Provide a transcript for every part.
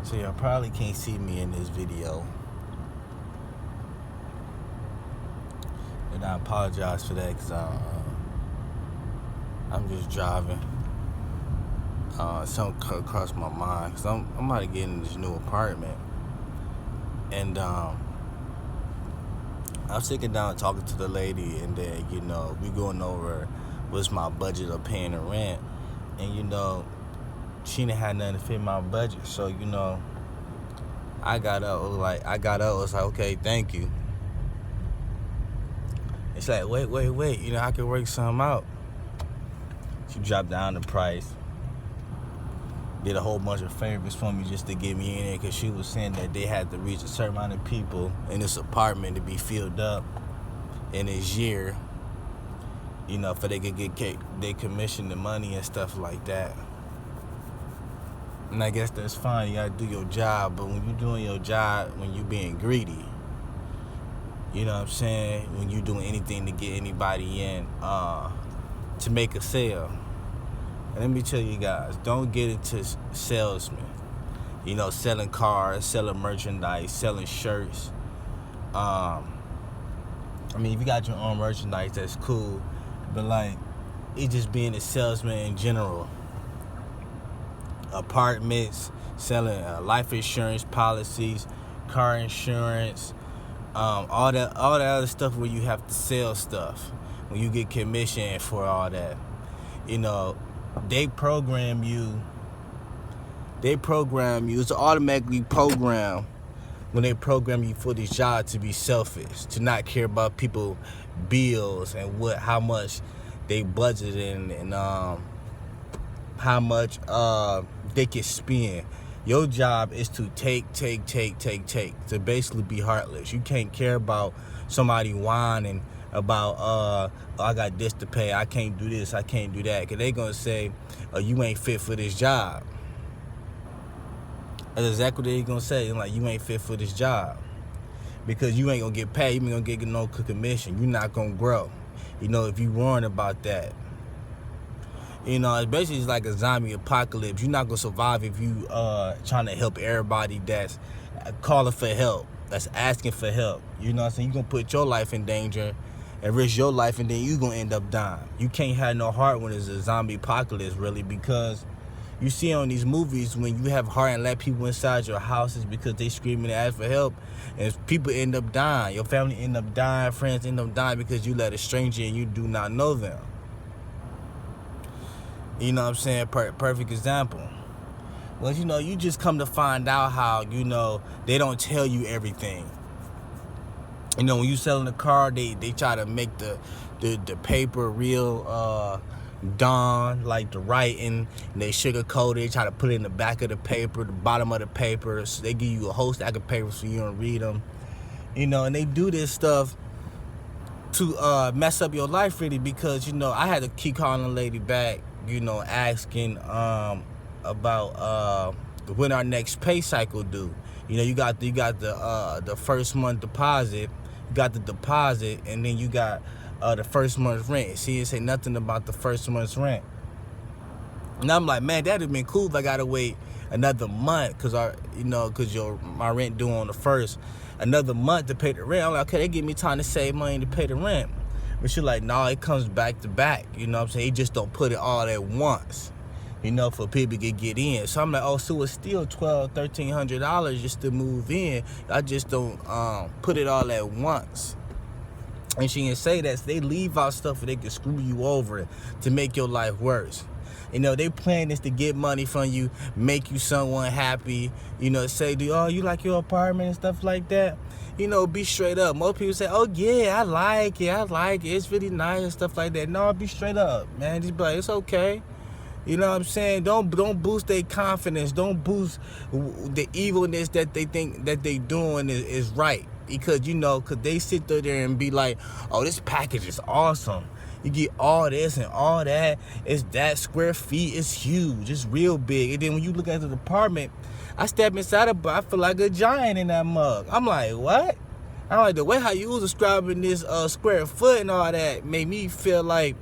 So y'all probably can't see me in this video, and I apologize for that because I'm just driving. Something crossed my mind because I'm about to get in this new apartment, and I was sitting down talking to the lady, and then we going over what's my budget of paying the rent, and she didn't have nothing to fit my budget, so I got up, was like, okay, thank you. It's like, wait, I can work something out. She dropped down the price, did a whole bunch of favors for me just to get me in there, because she was saying that they had to reach a certain amount of people in this apartment to be filled up in this year, for they could get their commission, the money and stuff like that. And I guess that's fine, you gotta do your job, but when you're doing your job, when you're being greedy, you know what I'm saying, when you're doing anything to get anybody in to make a sale. And let me tell you guys, don't get into salesmen, selling cars, selling merchandise, selling shirts. If you got your own merchandise, that's cool, but it's just being a salesman in general. Apartments, selling life insurance policies, car insurance, all that other stuff where you have to sell stuff, when you get commission for all that. They program you, it's automatically programmed when they program you for this job to be selfish, to not care about people bills and how much they budgeted and how much they can spend. Your job is to take, to basically be heartless. You can't care about somebody whining about, I got this to pay, I can't do this, I can't do that, because they gonna say, you ain't fit for this job. That's exactly what they gonna say, you ain't fit for this job, because you ain't gonna get paid, you ain't gonna get no commission, you're not gonna grow, if you worrying about that. It's basically like a zombie apocalypse. You're not gonna survive if you trying to help everybody that's calling for help, that's asking for help. You know what I'm saying? You're gonna put your life in danger and risk your life, and then you're gonna end up dying. You can't have no heart when it's a zombie apocalypse, really, because you see on these movies, when you have heart and let people inside your houses because they screaming and ask for help, and people end up dying. Your family end up dying, friends end up dying because you let a stranger and you do not know them. You know what I'm saying? Perfect example. Well, you just come to find out how, they don't tell you everything. When you selling a car, they try to make the paper real dawn, like the writing, and they sugarcoat it. They try to put it in the back of the paper, the bottom of the paper. So they give you a whole stack of papers so you don't read them. And they do this stuff to mess up your life, really, because, I had to keep calling the lady back, asking about when our next pay cycle due. You got the first month deposit, you got the deposit, and then you got the first month's rent. See, it say nothing about the first month's rent. And I'm like, man, that'd have been cool if I gotta wait another month, cause my rent due on the first, another month to pay the rent. I'm like, okay, they give me time to save money to pay the rent. But she's like, no, it comes back to back. You know what I'm saying? He just don't put it all at once, for people to get in. So I'm like, oh, so it's still $1,200-$1,300 just to move in. I just don't put it all at once. And she didn't say that. So they leave out stuff where they can screw you over to make your life worse. They plan this to get money from you, make you someone happy, say, you like your apartment and stuff like that. Be straight up. Most people say, oh yeah, I like it, it's really nice and stuff like that. No, be straight up, man. Just be like, it's okay. You know what I'm saying? Don't boost their confidence. Don't boost the evilness that they think that they doing is right. Because, because they sit there and be like, oh, this package is awesome. You get all this and all that. It's that square feet. It's huge. It's real big. And then when you look at the apartment, I step inside it, but I feel like a giant in that mug. I'm like, what? I'm like, the way how you was describing this square foot and all that made me feel like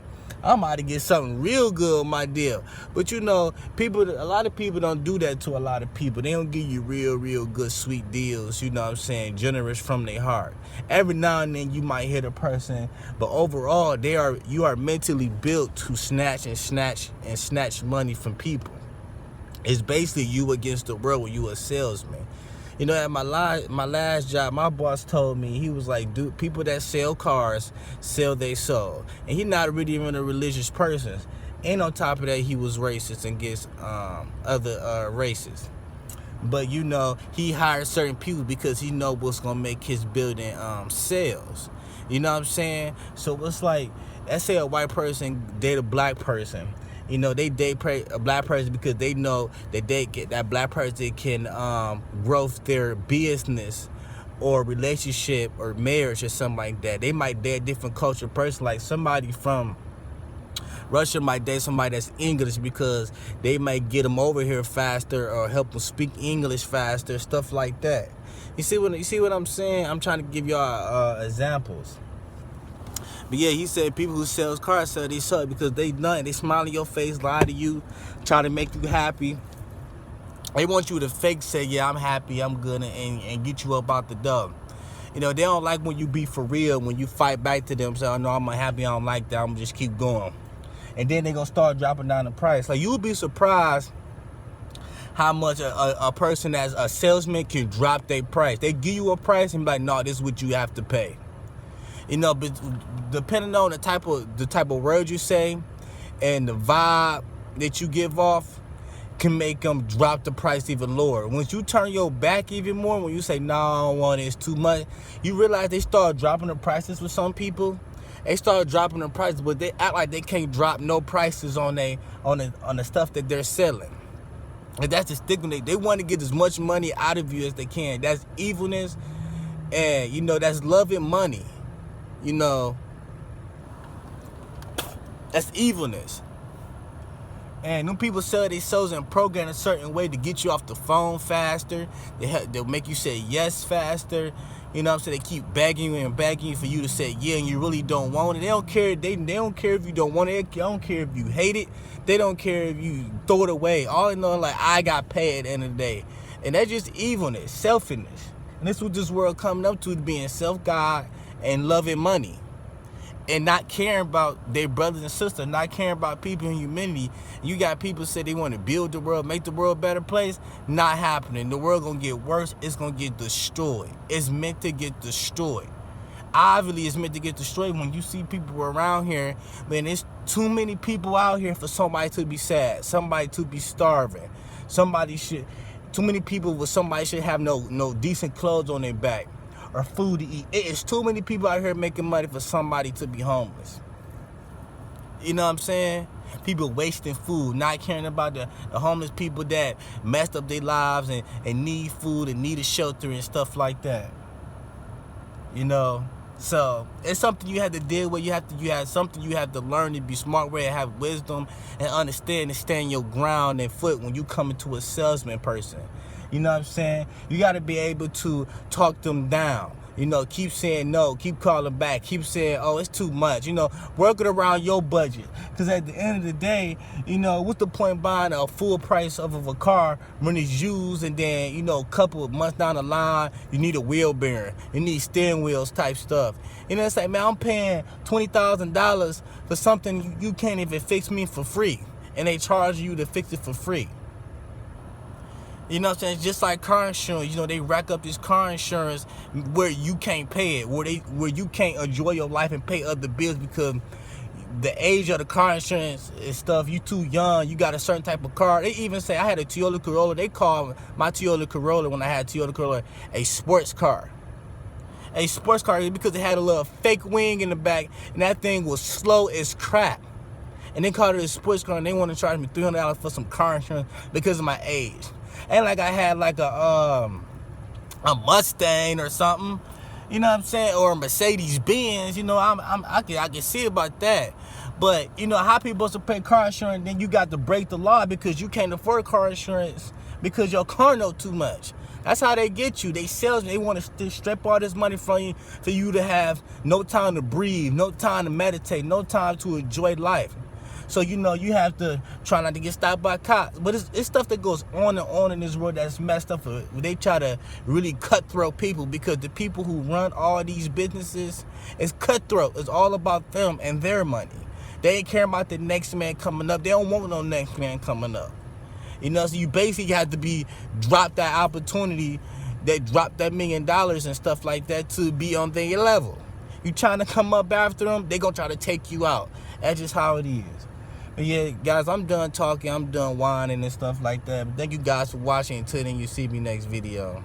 I'm about to get something real good on my deal. But you know, a lot of people don't do that to a lot of people. They don't give you real good sweet deals, you know what I'm saying, generous from their heart. Every now and then you might hit a person, but overall you are mentally built to snatch money from people. It's basically you against the world when you a salesman. You know, at my last job, my boss told me, he was like, dude, people that sell cars sell their soul. And he not really even a religious person. And on top of that, he was racist against other races. But you know, he hired certain people because he know what's gonna make his building sales. You know what I'm saying? So it's like, let's say a white person date a black person. You know, they date a black person because they know that that black person can grow their business or relationship or marriage or something like that. They might date a different culture person, like somebody from Russia might date somebody that's English because they might get them over here faster or help them speak English faster, stuff like that. You see what I'm saying? I'm trying to give y'all examples. But yeah, he said people who sells cars sell they suck because they nothing. They smile in your face, lie to you, try to make you happy. They want you to fake say, yeah, I'm happy, I'm good, and get you up out the door. You know, they don't like when you be for real, when you fight back to them, say, oh no, I'm happy, I don't like that, I'm gonna just keep going. And then they gonna start dropping down the price. Like, you'll be surprised how much a person that's a salesman can drop their price. They give you a price and be like, no, this is what you have to pay. You know, but depending on the type of words you say and the vibe that you give off can make them drop the price even lower. Once you turn your back even more, when you say, no, I don't want it, it's too much, you realize they start dropping the prices with some people. They start dropping the prices, but they act like they can't drop no prices on the stuff that they're selling. And that's the stigma. They want to get as much money out of you as they can. That's evilness, and you know, that's loving money. You know, that's evilness. And them people sell their souls and program a certain way to get you off the phone faster. They'll make you say yes faster. You know what I'm saying? They keep begging you and begging you for you to say yeah, and you really don't want it. They don't care. They don't care if you don't want it. They don't care if you hate it. They don't care if you throw it away. All they know, like, I got paid at the end of the day. And that's just evilness, selfishness. And this is what this world coming up to, being self-God and loving money. And not caring about their brothers and sisters, not caring about people in humanity. You got people say they want to build the world, make the world a better place. Not happening. The world gonna get worse. It's gonna get destroyed. It's meant to get destroyed. Obviously, it's meant to get destroyed when you see people around here. Man, there's too many people out here for somebody to be sad, somebody to be starving. Too many people with somebody should have no decent clothes on their back or food to eat. It is too many people out here making money for somebody to be homeless. You know what I'm saying? People wasting food, not caring about the homeless people that messed up their lives and need food and need a shelter and stuff like that. You know? So it's something you have to deal with. You have something you have to learn to be smart with, and have wisdom and understand and stand your ground and foot when you come into a salesman person. You know what I'm saying? You got to be able to talk them down. You know, keep saying no, keep calling back, keep saying, oh, it's too much. You know, work it around your budget. Because at the end of the day, you know, what's the point buying a full price of a car when it's used, and then, you know, a couple of months down the line, you need a wheel bearing, you need steering wheels type stuff. You know, it's like, man, I'm paying $20,000 for something you can't even fix me for free. And they charge you to fix it for free. You know what I'm saying? Just like car insurance, you know, they rack up this car insurance where you can't pay it, where you can't enjoy your life and pay other bills because the age of the car insurance and stuff, you too young, you got a certain type of car. They even say, I had a Toyota Corolla. They called my Toyota Corolla, when I had Toyota Corolla, a sports car. A sports car because it had a little fake wing in the back, and that thing was slow as crap. And they called it a sports car, and they want to charge me $300 for some car insurance because of my age. And like I had like a Mustang or something, you know what I'm saying, or a Mercedes Benz. You know, I can see about that. But you know how people supposed to pay car insurance, then you got to break the law because you can't afford car insurance because your car know too much. That's how they get you. They salesmen. They want to strip all this money from you for you to have no time to breathe, no time to meditate, no time to enjoy life. So you know you have to try not to get stopped by cops. But it's stuff that goes on and on in this world that's messed up. They try to really cutthroat people because the people who run all these businesses is cutthroat. It's all about them and their money. They ain't care about the next man coming up. They don't want no next man coming up. You know, so you basically have to drop that opportunity, drop that $1 million and stuff like that to be on their level. You trying to come up after them, they gonna try to take you out. That's just how it is. But yeah, guys, I'm done talking. I'm done whining and stuff like that. But thank you guys for watching. Until then, you see me next video.